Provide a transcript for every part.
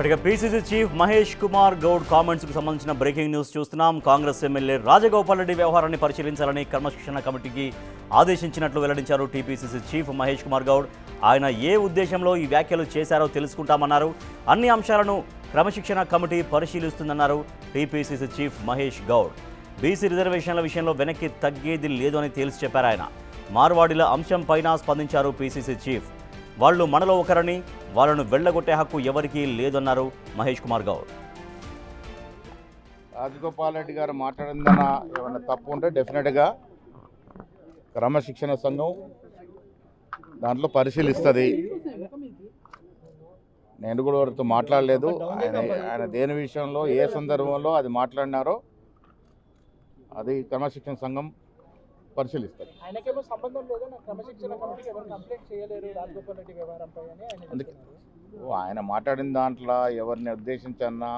ఇక PCC chief Mahesh Kumar Goud కామెంట్స్కు సంబంధించిన breaking news చూస్తున్నాం. కాంగ్రెస్ ఎమ్మెల్యే రాజగోపాల్ రెడ్డి వ్యవహారాన్ని పరిశీలించాలని క్రమశిక్షణ కమిటీకి ఆదేశించినట్లు వెల్లడించారు టీపీసీసీ చీఫ్ మహేష్ కుమార్ గౌడ్. ఆయన ఏ ఉద్దేశంలో ఈ వ్యాఖ్యలు చేశారో తెలుసుకుంటామన్నారు. అన్ని అంశాలను క్రమశిక్షణ కమిటీ పరిశీలిస్తుందన్నారు TPCC chief Mahesh Goud. BC రిజర్వేషన్ల విషయంలో వెనక్కి తగ్గేది లేదు అని తేల్చి చెప్పారు ఆయన. మార్వాడీల అంశం పైన స్పందించారు పీసీసీ చీఫ్. వాళ్లు మనలో ఒకరని, వాళ్ళను వెళ్లగొట్టే హక్కు ఎవరికీ లేదన్నారు మహేష్ కుమార్ గౌడ్. రాజగోపాల్ రెడ్డి గారు మాట్లాడిందన్న ఏమైనా తప్పు ఉంటే డెఫినెట్గా క్రమశిక్షణ సంఘం దాంట్లో పరిశీలిస్తుంది. నేను కూడా వారితో మాట్లాడలేదు. ఆయన దేని విషయంలో ఏ సందర్భంలో అది మాట్లాడినారో అది క్రమశిక్షణ సంఘం పరిశీలిస్తారు. అందుకే ఆయన మాట్లాడిన దాంట్లో ఎవరిని ఉద్దేశించన్నా,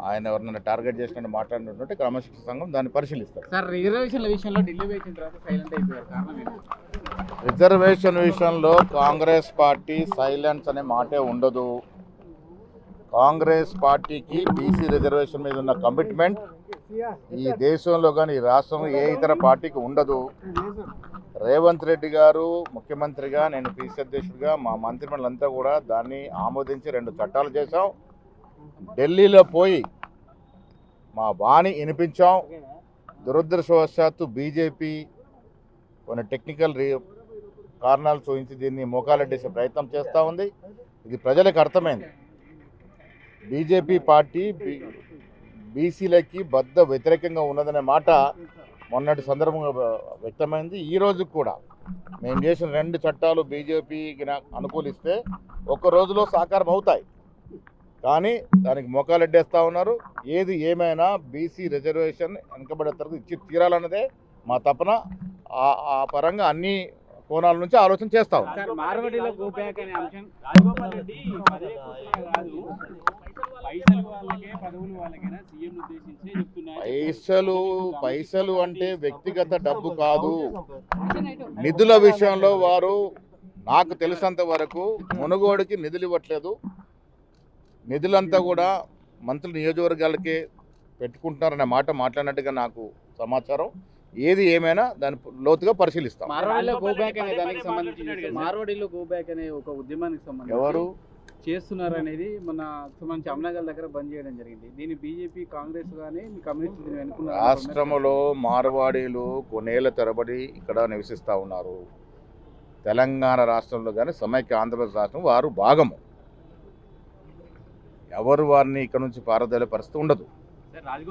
ఆయన ఎవరినైనా టార్గెట్ చేసినట్టు మాట్లాడినట్టు క్రమశిక్షణ సంఘం దాన్ని పరిశీలిస్తారు. రిజర్వేషన్ విషయంలో కాంగ్రెస్ పార్టీ సైలెన్స్ అనే మాటే ఉండదు. కాంగ్రెస్ పార్టీకి బీసీ రిజర్వేషన్ మీద ఉన్న కమిట్మెంట్ ఈ దేశంలో కానీ ఈ రాష్ట్రంలో ఏ ఇతర పార్టీకి ఉండదు. రేవంత్ రెడ్డి గారు ముఖ్యమంత్రిగా, నేను పీసీ అధ్యక్షుడిగా, మా మంత్రిమండలంతా కూడా దాన్ని ఆమోదించి 2 చట్టాలు చేశాం. ఢిల్లీలో పోయి మా వాణి వినిపించాం. దురదృష్టవశాత్తు బీజేపీ కొన్ని టెక్నికల్ కారణాలు చూపించి దీన్ని మోకాలెడ్డేసే ప్రయత్నం చేస్తూ ఉంది. ఇది ప్రజలకు అర్థమైంది. బీజేపీ పార్టీ బీసీలకి బద్ద వ్యతిరేకంగా ఉన్నదనే మాట మొన్నటి సందర్భంగా వ్యక్తమైంది. ఈ రోజు కూడా మేము చేసిన 2 చట్టాలు బీజేపీకి అనుకూలిస్తే ఒక్క రోజులో సాకారం అవుతాయి. కానీ దానికి మోకాలెడ్డేస్తూ ఉన్నారు. ఏది ఏమైనా బీసీ రిజర్వేషన్ వెనకబడే తరగతి ఇచ్చి తీరాలన్నదే మా తపన. ఆ పరంగా అన్ని కోణాల నుంచి ఆలోచన చేస్తాం. పైసలు అంటే వ్యక్తిగత డబ్బు కాదు. నిధుల విషయంలో వారు నాకు తెలిసినంత వరకు మునుగోడుకి నిధులు ఇవ్వట్లేదు. నిధులంతా కూడా మంత్రుల నియోజకవర్గాలకే పెట్టుకుంటున్నారనే మాట మాట్లాడినట్టుగా నాకు సమాచారం. ఏది ఏమైనా దాన్ని లోతుగా పరిశీలిస్తాం. ఎవరు చేస్తున్నారు అనేది మన సంబంధించి అమ్నాగల్ దగ్గర బంద్ చేయడం జరిగింది. దీన్ని బీజేపీ, కాంగ్రెస్ కానీ కమ్యూనిస్టులు రాష్ట్రంలో మార్వాడీలు కొన్నేళ్ల తరబడి ఇక్కడ నివసిస్తూ ఉన్నారు. తెలంగాణ రాష్ట్రంలో కానీ సమైక్య ఆంధ్రప్రదేశ్ రాష్ట్రం వారు భాగము. ఎవరు వారిని ఇక్కడ నుంచి పారదోలే పరిస్థితి ఉండదు.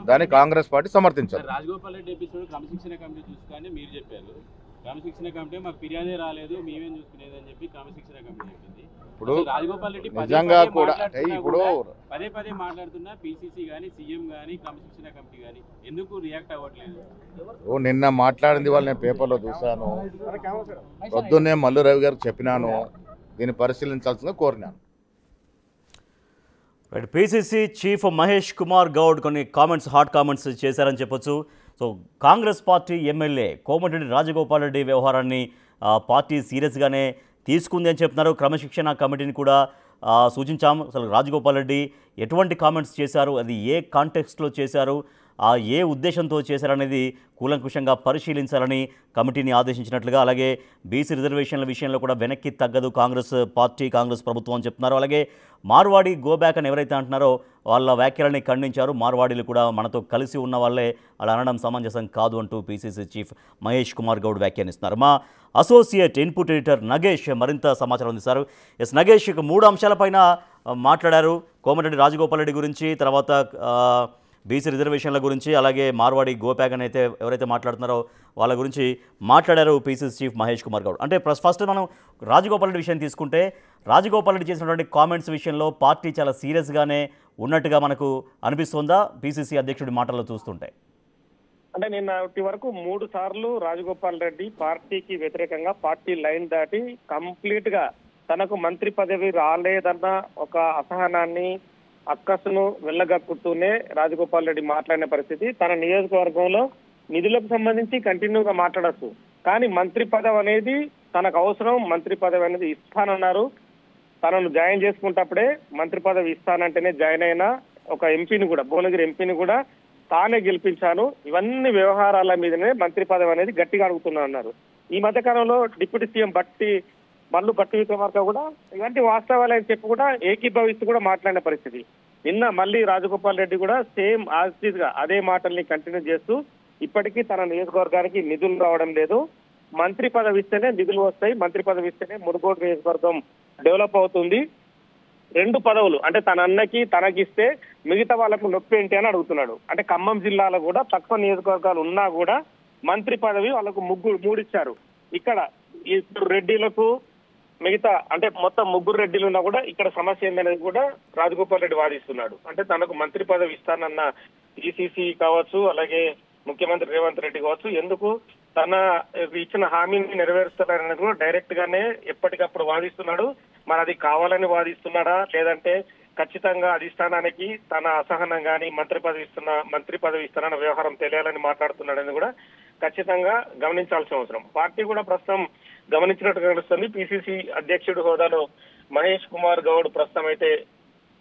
దాన్ని కాంగ్రెస్ పార్టీ సమర్థించారు. రాజగోపాల్ రెడ్డి ఎపిసోడ్ క్రమశిక్షణ కమిటీ చూసుకొని మీరు చెప్పారు. క్రమశిక్షణ కమిటీ మాకు ఫిర్యాదే రాలేదు, మేమేం చూసుకునేది అని చెప్పి క్రమశిక్షణ కమిటీ చెప్పింది. ఇప్పుడు రాజగోపాల్ రెడ్డి నిజంగా కూడా ఇప్పుడు పదే మాట్లాడుతున్నా పీసీసీ కానీ, సీఎం కానీ, క్రమశిక్షణ కమిటీ కానీ ఎందుకు రియాక్ట్ అవ్వట్లేదు? నిన్న మాట్లాడింది వాళ్ళు నేను పేపర్లో చూశాను. పొద్దున్నే మల్లు రవి గారికి చెప్పినాను. దీన్ని పరిశీలించాల్సిందిగా కోరినాను. పీసీసీ చీఫ్ మహేష్ కుమార్ గౌడ్ కొన్ని హాట్ కామెంట్స్ చేశారని చెప్పొచ్చు. So Congress party MLA Komatireddy Rajagopal Reddy వ్యవహారాన్ని పార్టీ సీరియస్గానే తీసుకుంది అని చెప్తున్నారు. క్రమశిక్షణ కమిటీని కూడా సూచించాము. అసలు రాజగోపాల్ రెడ్డి ఎటువంటి కామెంట్స్ చేశారు, అది ఏ కాంటెక్స్ట్లో చేశారు, ఏ ఉద్దేశంతో చేశారనేది కూలంకుషంగా పరిశీలించాలని కమిటీని ఆదేశించినట్లుగా, అలాగే బీసీ రిజర్వేషన్ల విషయంలో కూడా వెనక్కి తగ్గదు కాంగ్రెస్ పార్టీ, కాంగ్రెస్ ప్రభుత్వం అని చెప్తున్నారు. అలాగే మార్వాడి గోబ్యాక్ అని ఎవరైతే అంటున్నారో వాళ్ళ వ్యాఖ్యలని ఖండించారు. మార్వాడీలు కూడా మనతో కలిసి ఉన్న వాళ్ళే, అలా అనడం సమంజసం కాదు అంటూ పీసీసీ చీఫ్ మహేష్ కుమార్ గౌడ్ వ్యాఖ్యానిస్తున్నారు. మా అసోసియేట్ ఇన్పుట్ ఎడిటర్ నగేష్ మరింత సమాచారం అందిస్తారు. నగేష్, 3 అంశాలపైన మాట్లాడారు. కోమటిరెడ్డి రాజగోపాల్ రెడ్డి గురించి, తర్వాత బీసీ రిజర్వేషన్ల గురించి, అలాగే మార్వాడి గోప్యాక్ అని ఎవరైతే మాట్లాడుతున్నారో వాళ్ళ గురించి మాట్లాడారు పీసీసీ చీఫ్ మహేష్ కుమార్ గౌడ్. అంటే ఫస్ట్ మనం రాజగోపాల్ రెడ్డి విషయం తీసుకుంటే, రాజగోపాల్ రెడ్డి చేసినటువంటి కామెంట్స్ విషయంలో పార్టీ చాలా సీరియస్గానే ఉన్నట్టుగా మనకు అనిపిస్తుందా పీసీసీ అధ్యక్షుడి మాటల్లో చూస్తుంటే? అంటే నిన్నటి వరకు 3 సార్లు రాజగోపాల్ రెడ్డి పార్టీకి వ్యతిరేకంగా పార్టీ లైన్ దాటి కంప్లీట్ గా తనకు మంత్రి పదవి రాలేదన్న ఒక అసహనాన్ని, అక్కసును వెళ్ళగక్కుతూనే రాజగోపాల్ రెడ్డి మాట్లాడిన పరిస్థితి. తన నియోజకవర్గంలో నిధులకు సంబంధించి కంటిన్యూగా మాట్లాడచ్చు, కానీ మంత్రి పదవి అనేది తనకు అవసరం, మంత్రి పదవి అనేది ఇస్తానన్నారు. తనను జాయిన్ చేసుకుంటప్పుడే మంత్రి పదవి ఇస్తానంటేనే జాయిన్ అయిన ఒక ఎంపీని కూడా, భువనగిరి ఎంపీని కూడా తానే గెలిపించాను, ఇవన్నీ వ్యవహారాల మీదనే మంత్రి పదవి అనేది గట్టిగా అడుగుతున్నా అన్నారు. ఈ మధ్య కాలంలో డిప్యూటీ సీఎం మల్లు భట్టి విక్రమార్క కూడా ఇలాంటి వాస్తవాలని చెప్పి కూడా ఏకీభవిస్తూ కూడా మాట్లాడిన పరిస్థితి. నిన్న మళ్ళీ రాజగోపాల్ రెడ్డి కూడా సేమ్ యాజ్ గా అదే మాటల్ని కంటిన్యూ చేస్తూ ఇప్పటికీ తన నియోజకవర్గానికి నిధులు రావడం లేదు, మంత్రి పదవి ఇస్తేనే నిధులు వస్తాయి, మంత్రి పదవి ఇస్తేనే మునుగోడు నియోజకవర్గం డెవలప్ అవుతుంది, 2 పదవులు అంటే తన అన్నకి తనకిస్తే మిగతా వాళ్ళకు నొప్పి ఏంటి అని అడుగుతున్నాడు. అంటే ఖమ్మం జిల్లాలో కూడా తక్కువ నియోజకవర్గాలు ఉన్నా కూడా మంత్రి పదవి వాళ్ళకు 3 ఇచ్చారు. ఇక్కడ ఇప్పుడు రెడ్డిలకు మిగతా అంటే మొత్తం 3 రెడ్డిలు ఉన్నా కూడా ఇక్కడ సమస్య ఏందనేది కూడా రాజగోపాల్ రెడ్డి వాదిస్తున్నాడు. అంటే తనకు మంత్రి పదవి ఇస్తానన్న ఈసీసీ కావచ్చు, అలాగే ముఖ్యమంత్రి రేవంత్ రెడ్డి కావచ్చు, ఎందుకు తన ఇచ్చిన హామీని నెరవేరుస్తారనేది కూడా డైరెక్ట్ గానే ఎప్పటికప్పుడు వాదిస్తున్నాడు. మరి అది కావాలని వాదిస్తున్నాడా, లేదంటే ఖచ్చితంగా అధిష్టానానికి తన అసహనం గాని మంత్రి పదవి ఇస్తానన్న వ్యవహారం తెలియాలని మాట్లాడుతున్నాడని కూడా ఖచ్చితంగా గమనించాల్సిన అవసరం. పార్టీ కూడా ప్రస్తుతం గమనించినట్టు తెలుస్తుంది. పిసిసి అధ్యక్షుడు హోదాలో మహేష్ కుమార్ గౌడ్ ప్రస్తుతం అయితే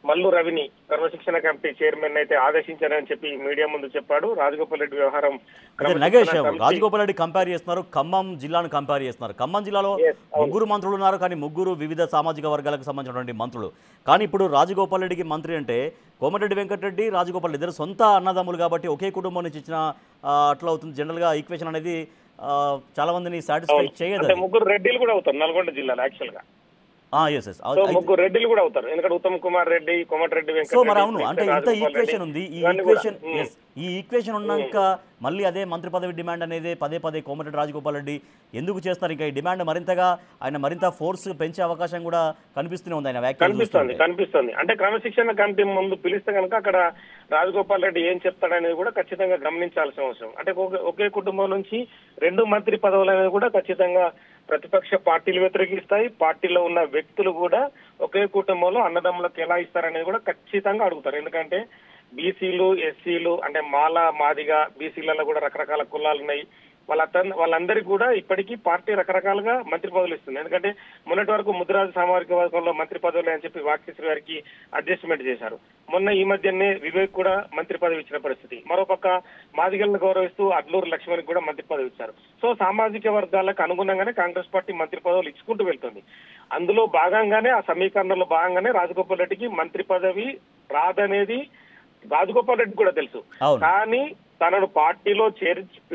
మల్లు రవిని క్రమశిక్షణ కమిటీ చైర్మన్ అయితే ఆదేశించారని చెప్పి మీడియా ముందు చెప్పాడు. రాజగోపాల్ రెడ్డి వ్యవహారం నగేష్, రాజగోపాల్ రెడ్డి కంపేర్ చేస్తున్నారు, ఖమ్మం జిల్లాను కంపేర్ చేస్తున్నారు. ఖమ్మం జిల్లాలో 3 మంత్రులు ఉన్నారు, కానీ 3 వివిధ సామాజిక వర్గాలకు సంబంధించినటువంటి మంత్రులు. కానీ ఇప్పుడు రాజగోపాల్ రెడ్డికి మంత్రి అంటే కోమటిరెడ్డి వెంకటరెడ్డి, రాజగోపాల్ ఇద్దరు సొంత అన్నదమ్ములు కాబట్టి ఒకే కుటుంబం నుంచి ఇచ్చిన అట్లా అవుతుంది. జనరల్ గా ఈక్వేషన్ అనేది చాలా మందిని సాటిస్ఫై చేయదు. 3 రెడ్డిలు కూడా అవుతారు నల్గొండ జిల్లాలో యాక్చువల్ గా. 3 రెడ్డిలు కూడా అవుతారు, ఎందుకంటే ఉత్తమ్ కుమార్ రెడ్డి, కోమటిరెడ్డి సో మరి అవును అంటే ఇంత ఈక్వేషన్ ఉంది. ఈ ఈక్వేషన్ ఉన్నాక మళ్ళీ అదే మంత్రి పదవి డిమాండ్ అనేది పదే కోమటిరెడ్డి రాజగోపాల్ రెడ్డి ఎందుకు చేస్తారు? ఇంకా ఈ డిమాండ్ మరింత ఫోర్స్ పెంచే అవకాశం కూడా కనిపిస్తూనే ఉంది. ఆయన కనిపిస్తుంది. అంటే క్రమశిక్షణ కమిటీ ముందు పిలిస్తే కనుక అక్కడ రాజగోపాల్ రెడ్డి ఏం చెప్తాడనేది కూడా ఖచ్చితంగా గమనించాల్సిన అవసరం. అంటే ఒకే కుటుంబం నుంచి 2 మంత్రి పదవులు అనేది కూడా ఖచ్చితంగా ప్రతిపక్ష పార్టీలు వ్యతిరేకిస్తాయి. పార్టీలో ఉన్న వ్యక్తులు కూడా ఒకే కుటుంబంలో అన్నదమ్ములకు ఎలా ఇస్తారనేది కూడా ఖచ్చితంగా అడుగుతారు. ఎందుకంటే బీసీలు, ఎస్సీలు అంటే మాదిగా బీసీలలో కూడా రకరకాల కులాలు ఉన్నాయి. వాళ్ళందరికీ కూడా ఇప్పటికీ పార్టీ రకరకాలుగా మంత్రి పదవులు ఇస్తుంది. ఎందుకంటే మొన్నటి వరకు ముద్రాజు సామాజిక వర్గంలో మంత్రి పదవులు అని చెప్పి వాక్యశ్రీ గారికి అడ్జస్ట్మెంట్ చేశారు. మొన్న ఈ మధ్యనే వివేక్ కూడా మంత్రి పదవి ఇచ్చిన పరిస్థితి. మరోపక్క మాదిగలను గౌరవిస్తూ అడ్లూరు లక్ష్మణ్కి కూడా మంత్రి పదవి ఇచ్చారు. సో సామాజిక వర్గాలకు అనుగుణంగానే కాంగ్రెస్ పార్టీ మంత్రి పదవులు ఇచ్చుకుంటూ వెళ్తుంది. అందులో భాగంగానే ఆ సమీకరణలో భాగంగానే రాజగోపాల్ రెడ్డికి మంత్రి పదవి రాదనేది రాజగోపాల్ రెడ్డి కూడా తెలుసు. కానీ తనను పార్టీలో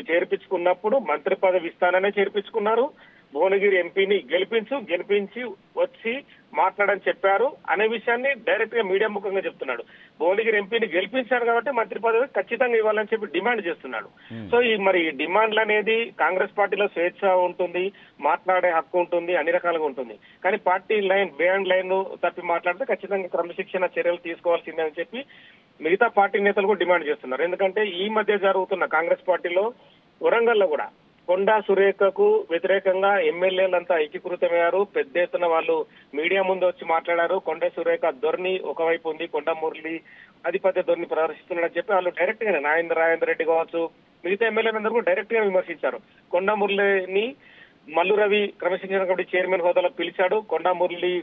చేర్పించుకున్నప్పుడు మంత్రి పదవి ఇస్తాననే చేర్పించుకున్నారు. భువనగిరి ఎంపీని గెలిపించి వచ్చి మాట్లాడని చెప్పారు అనే విషయాన్ని డైరెక్ట్ గా మీడియా ముఖంగా చెప్తున్నాడు. భువనగిరి ఎంపీని గెలిపించారు కాబట్టి మంత్రి పదవి ఖచ్చితంగా ఇవ్వాలని చెప్పి డిమాండ్ చేస్తున్నాడు. సో మరి ఈ డిమాండ్లు అనేది కాంగ్రెస్ పార్టీలో స్వేచ్ఛ ఉంటుంది, మాట్లాడే హక్కు ఉంటుంది, అన్ని రకాలుగా ఉంటుంది. కానీ పార్టీ బియాండ్ లైన్ తప్పి మాట్లాడితే ఖచ్చితంగా క్రమశిక్షణ చర్యలు తీసుకోవాల్సిందే అని చెప్పి మిగతా పార్టీ నేతలు కూడా డిమాండ్ చేస్తున్నారు. ఎందుకంటే ఈ మధ్య జరుగుతున్న కాంగ్రెస్ పార్టీలో వరంగల్లో కూడా కొండా సురేఖకు వ్యతిరేకంగా ఎమ్మెల్యేలంతా ఏకీకృతమయ్యారు. పెద్ద ఎత్తున వాళ్ళు మీడియా ముందు వచ్చి మాట్లాడారు. కొండా సురేఖ ధోరణి ఒకవైపు ఉంది, కొండా మురళి ఆధిపత్య ధోరణి ప్రదర్శిస్తున్నాడని చెప్పి వాళ్ళు డైరెక్ట్ గానే రాజేందర్ రెడ్డి కావచ్చు, మిగతా ఎమ్మెల్యేలందరూ కూడా డైరెక్ట్ గా విమర్శించారు. కొండా మురళిని మల్లు రవి క్రమశిక్షణ కమిటీ చైర్మన్ హోదాలో పిలిచాడు. కొండా మురళి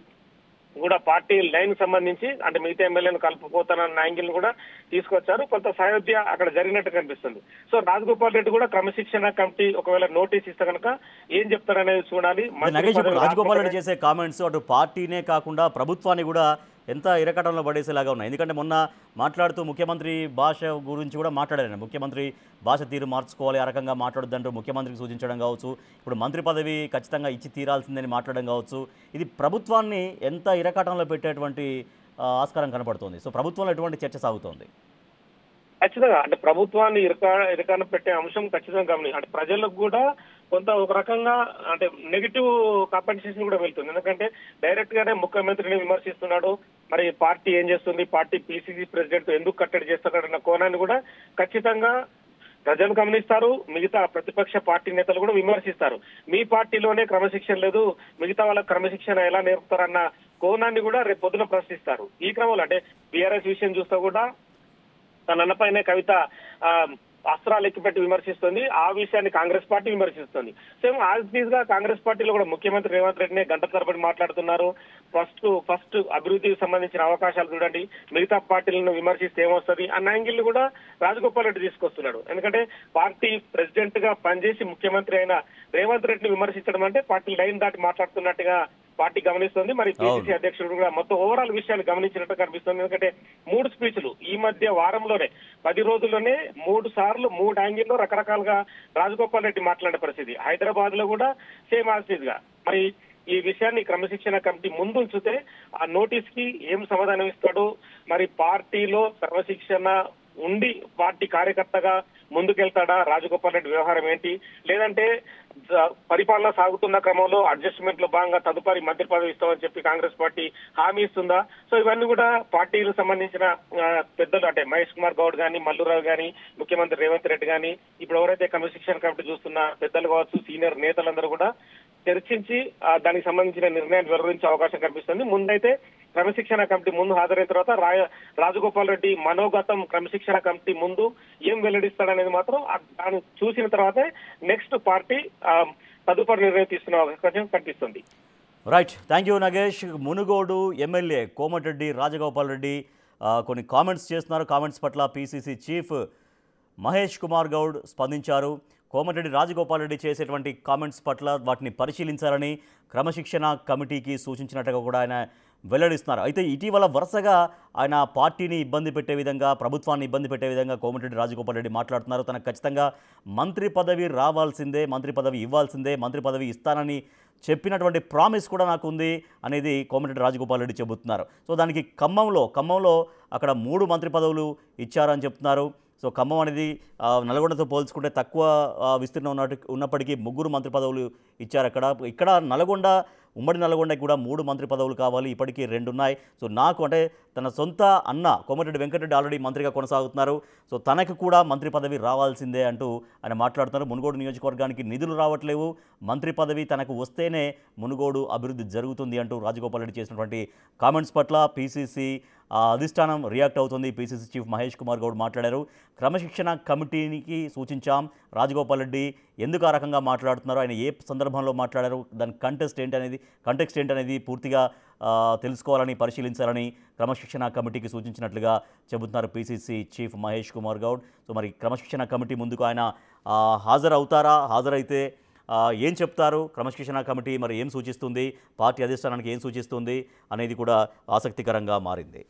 కూడా పార్టీ లైన్ సంబంధించి అంటే మిగతా ఎమ్మెల్యేను కలుపుకోతానన్న యాంగిల్ కూడా తీసుకొచ్చారు. కొంత సాయోధ్య అక్కడ జరిగినట్టు కనిపిస్తుంది. సో రాజగోపాల్ రెడ్డి కూడా క్రమశిక్షణ కమిటీ ఒకవేళ నోటీస్ ఇస్తే కనుక ఏం చెప్తారనేది చూడాలి. రాజగోపాల్ రెడ్డి చేసే కామెంట్స్ అటు పార్టీనే కాకుండా ప్రభుత్వాన్ని కూడా ఎంత ఇరకటంలో పడేసేలాగా ఉన్నాయి. ఎందుకంటే మొన్న మాట్లాడుతూ ముఖ్యమంత్రి భాష గురించి కూడా మాట్లాడారు. ముఖ్యమంత్రి భాష తీరు మార్చుకోవాలి, ఆ రకంగా మాట్లాడొద్దంటూ ముఖ్యమంత్రికి సూచించడం కావచ్చు, ఇప్పుడు మంత్రి పదవి ఖచ్చితంగా ఇచ్చి తీరాల్సిందని మాట్లాడడం కావచ్చు, ఇది ప్రభుత్వాన్ని ఎంత ఇరకటంలో పెట్టేటువంటి ఆస్కారం కనపడుతోంది. సో ప్రభుత్వంలో ఎటువంటి చర్చ సాగుతోంది? ఖచ్చితంగా అంటే ప్రభుత్వాన్ని ఇరకాన పెట్టే అంశం ఖచ్చితంగా అంటే ప్రజలకు కూడా కొంత ఒక రకంగా అంటే నెగిటివ్ కాంపెన్సేషన్ కూడా వెళ్తుంది. ఎందుకంటే డైరెక్ట్ గానే ముఖ్యమంత్రిని విమర్శిస్తున్నాడు. మరి పార్టీ ఏం చేస్తుంది, పార్టీ పిసిసి ప్రెసిడెంట్ ఎందుకు కట్టడి చేస్తున్నాడన్న కోణాన్ని కూడా ఖచ్చితంగా ప్రజలు గమనిస్తారు. మిగతా ప్రతిపక్ష పార్టీ నేతలు కూడా విమర్శిస్తారు. మీ పార్టీలోనే క్రమశిక్షణ లేదు, మిగతా వాళ్ళకి క్రమశిక్షణ ఎలా నేర్పుతారన్న కోణాన్ని కూడా రేపు పొద్దున ప్రశ్నిస్తారు. ఈ క్రమంలో అంటే బీఆర్ఎస్ విషయం చూస్తే కూడా తన అన్నపైనే కవిత అస్త్రాలు ఎక్కుపెట్టి విమర్శిస్తుంది. ఆ విషయాన్ని కాంగ్రెస్ పార్టీ విమర్శిస్తుంది. సేమ్ యాజ్ గా కాంగ్రెస్ పార్టీలో కూడా ముఖ్యమంత్రి రేవంత్ రెడ్డినే గంట తరబడి మాట్లాడుతున్నారు. ఫస్ట్ అభివృద్ధికి సంబంధించిన అవకాశాలు చూడండి, మిగతా పార్టీలను విమర్శిస్తే ఏమొస్తుంది అన్న యాంగిల్ కూడా రాజగోపాల్ రెడ్డి తీసుకొస్తున్నాడు. ఎందుకంటే పార్టీ ప్రెసిడెంట్ గా పనిచేసి ముఖ్యమంత్రి అయిన రేవంత్ రెడ్డిని విమర్శించడం అంటే పార్టీ లైన్ దాటి మాట్లాడుతున్నట్టుగా పార్టీ గమనిస్తుంది. మరి పిసిసి అధ్యక్షుడు కూడా మొత్తం ఓవరాల్ విషయాలు గమనించినట్టు కనిపిస్తుంది. ఎందుకంటే 3 స్పీచ్లు ఈ మధ్య వారంలోనే 10 రోజుల్లోనే 3 సార్లు 3 యాంగిల్లో రకరకాలుగా రాజగోపాల్ రెడ్డి మాట్లాడే పరిస్థితి. హైదరాబాద్ లో కూడా సేమ్ యాజ్ గా మరి ఈ విషయాన్ని క్రమశిక్షణ కమిటీ ముందు ఉంచితే ఆ నోటీస్ కి ఏం సమాధానం ఇస్తాడో, మరి పార్టీలో క్రమశిక్షణ ఉండి పార్టీ కార్యకర్తగా ముందుకెళ్తాడా, రాజగోపాల్ రెడ్డి వ్యవహారం ఏంటి, లేదంటే పరిపాలన సాగుతున్న క్రమంలో అడ్జస్ట్మెంట్ లో భాగంగా తదుపరి మంత్రి పదవి ఇస్తామని చెప్పి కాంగ్రెస్ పార్టీ హామీ ఇస్తుందా? సో ఇవన్నీ కూడా పార్టీలకు సంబంధించిన పెద్దలు అంటే మహేష్ కుమార్ గౌడ్ గాని, మల్లురావు గాని, ముఖ్యమంత్రి రేవంత్ రెడ్డి గాని, ఇప్పుడు ఎవరైతే క్రమశిక్షణ కమిటీ చూస్తున్న పెద్దలు కావచ్చు, సీనియర్ నేతలందరూ కూడా చర్చించి దానికి సంబంధించిన నిర్ణయాన్ని వెలువరించే అవకాశం కనిపిస్తుంది. ముందైతే క్రమశిక్షణ కమిటీ ముందు హాజరైన తర్వాత రాజగోపాల్ రెడ్డి మనోగతం క్రమశిక్షణ కమిటీ ముందు ఏం వెల్లడిస్తాడనేది మాత్రం దాన్ని చూసిన తర్వాతే నెక్స్ట్ పార్టీ తదుపరి నిర్ణయం తీసుకునే అవకాశం కనిపిస్తుంది. Right, thank you Nagesh. Munugode MLA Komatireddy Rajagopal Reddy కొన్ని కామెంట్స్ చేస్తున్నారు. కామెంట్స్ పట్ల పిసిసి చీఫ్ మహేష్ కుమార్ గౌడ్ స్పందించారు. కోమటిరెడ్డి రాజగోపాల్ రెడ్డి చేసేటువంటి కామెంట్స్ పట్ల వాటిని పరిశీలించాలని క్రమశిక్షణ కమిటీకి సూచించినట్టుగా కూడా ఆయన వెల్లడిస్తున్నారు. అయితే ఇటీవల వరుసగా ఆయన పార్టీని ఇబ్బంది పెట్టే విధంగా, ప్రభుత్వాన్ని ఇబ్బంది పెట్టే విధంగా కోమటిరెడ్డి రాజగోపాల్ రెడ్డి మాట్లాడుతున్నారు. తనకు ఖచ్చితంగా మంత్రి పదవి రావాల్సిందే, మంత్రి పదవి ఇవ్వాల్సిందే, మంత్రి పదవి ఇస్తానని చెప్పినటువంటి ప్రామిస్ కూడా నాకు ఉంది అనేది కోమటిరెడ్డి రాజగోపాల్ రెడ్డి చెబుతున్నారు. సో దానికి ఖమ్మంలో అక్కడ 3 మంత్రి పదవులు ఇచ్చారని చెప్తున్నారు. సో ఖమ్మం అనేది నల్గొండతో పోల్చుకుంటే తక్కువ విస్తీర్ణం ఉన్నప్పటికీ 3 మంత్రి పదవులు ఇచ్చారు. ఇక్కడ ఉమ్మడి నల్గొండకి కూడా 3 మంత్రి పదవులు కావాలి, ఇప్పటికీ 2 ఉన్నాయి. సో నాకు అంటే తన సొంత అన్న కోమటిరెడ్డి వెంకటరెడ్డి ఆల్రెడీ మంత్రిగా కొనసాగుతున్నారు. సో తనకు కూడా మంత్రి పదవి రావాల్సిందే అంటూ ఆయన మాట్లాడుతున్నారు. మునుగోడు నియోజకవర్గానికి నిధులు రావట్లేవు, మంత్రి పదవి తనకు వస్తేనే మునుగోడు అభివృద్ధి జరుగుతుంది అంటూ రాజగోపాల్ రెడ్డి చేసినటువంటి కామెంట్స్ పట్ల పిసిసి అధిష్టానం రియాక్ట్ అవుతుంది. పిసిసి చీఫ్ మహేష్ కుమార్ గౌడ్ మాట్లాడారు. క్రమశిక్షణ కమిటీకి సూచించాం, రాజగోపాల్ రెడ్డి ఎందుకు ఆ రకంగా మాట్లాడుతున్నారు, ఆయన ఏ సందర్భంలో మాట్లాడారు, దాని కంటెక్స్ట్ ఏంటనేది పూర్తిగా తెలుసుకోవాలని, పరిశీలించాలని క్రమశిక్షణ కమిటీకి సూచించినట్లుగా చెబుతున్నారు PCC chief Mahesh Kumar Goud. So మరి క్రమశిక్షణ కమిటీ ముందుకు ఆయన హాజరవుతారా, హాజరైతే ఏం చెప్తారు, క్రమశిక్షణ కమిటీ మరి ఏం సూచిస్తుంది, పార్టీ అధిష్టానానికి ఏం సూచిస్తుంది అనేది కూడా ఆసక్తికరంగా మారింది.